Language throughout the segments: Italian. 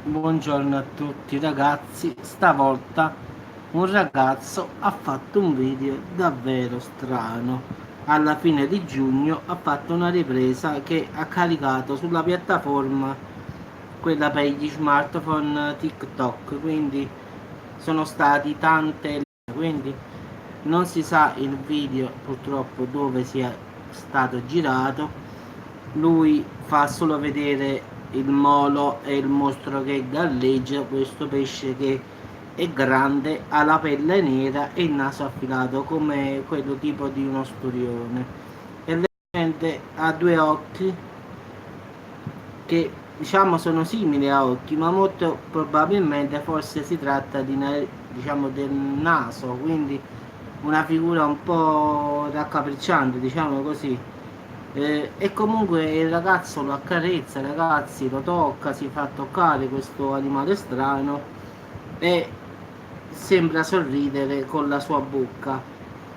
Buongiorno a tutti ragazzi, stavolta un ragazzo ha fatto un video davvero strano. Alla fine di giugno ha fatto una ripresa che ha caricato sulla piattaforma, quella per gli smartphone TikTok, quindi sono stati tante, quindi non si sa il video purtroppo dove sia stato girato. Lui fa solo vedere il molo e il mostro che galleggia, questo pesce che è grande, ha la pelle nera e il naso affilato come quello tipo di uno sturione e leggermente ha due occhi che diciamo sono simili a occhi, ma molto probabilmente forse si tratta di diciamo del naso, quindi una figura un po' raccapricciante, diciamo così. E comunque il ragazzo lo accarezza, ragazzi, lo tocca, si fa toccare questo animale strano e sembra sorridere con la sua bocca.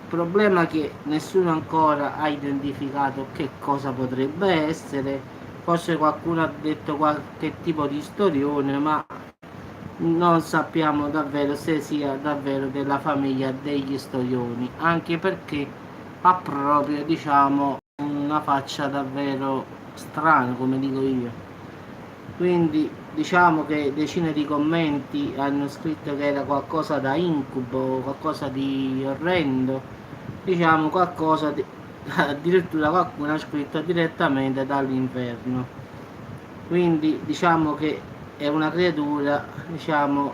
Problema è che nessuno ancora ha identificato che cosa potrebbe essere, forse qualcuno ha detto qualche tipo di storione, ma non sappiamo davvero se sia davvero della famiglia degli storioni, anche perché ha proprio, diciamo, una faccia davvero strana, come dico io. Quindi diciamo che decine di commenti hanno scritto che era qualcosa da incubo, qualcosa di orrendo, diciamo qualcosa di... addirittura qualcuno ha scritto direttamente dall'inferno. Quindi diciamo che è una creatura, diciamo,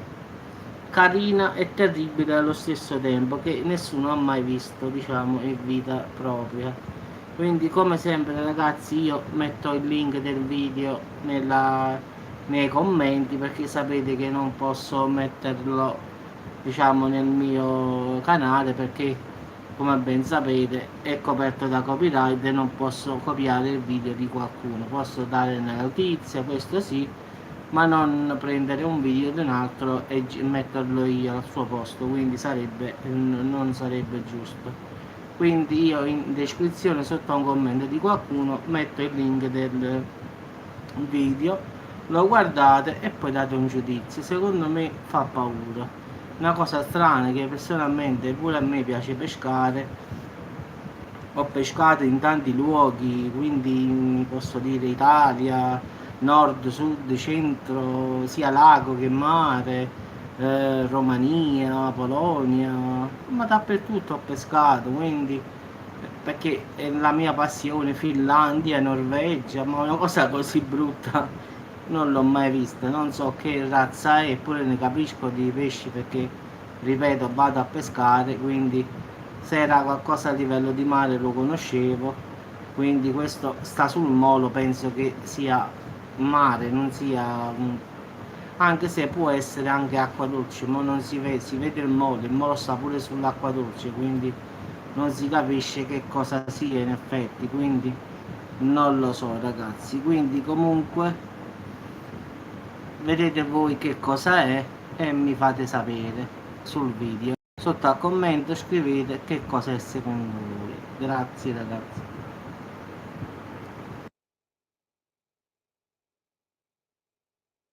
carina e terribile allo stesso tempo, che nessuno ha mai visto, diciamo, in vita propria. Quindi come sempre ragazzi io metto il link del video nei commenti, perché sapete che non posso metterlo, diciamo, nel mio canale, perché come ben sapete è coperto da copyright e non posso copiare il video di qualcuno. Posso dare una notizia, questo sì, ma non prendere un video di un altro e metterlo io al suo posto, quindi non sarebbe giusto. Quindi io in descrizione sotto a un commento di qualcuno metto il link del video, lo guardate e poi date un giudizio. Secondo me fa paura. Una cosa strana è che personalmente pure a me piace pescare, ho pescato in tanti luoghi, quindi posso dire Italia, nord, sud, centro, sia lago che mare, Romania, Polonia, ma dappertutto ho pescato, quindi perché è la mia passione, Finlandia, Norvegia, ma una cosa così brutta non l'ho mai vista, non so che razza è, eppure ne capisco di pesci perché, ripeto, vado a pescare, quindi se era qualcosa a livello di mare lo conoscevo, quindi questo sta sul molo, penso che sia mare, non sia anche se può essere anche acqua dolce, ma non si vede il molo sta pure sull'acqua dolce, quindi non si capisce che cosa sia in effetti, quindi non lo so ragazzi, quindi comunque vedete voi che cosa è e mi fate sapere sul video. Sotto al commento scrivete che cosa è secondo voi. Grazie ragazzi.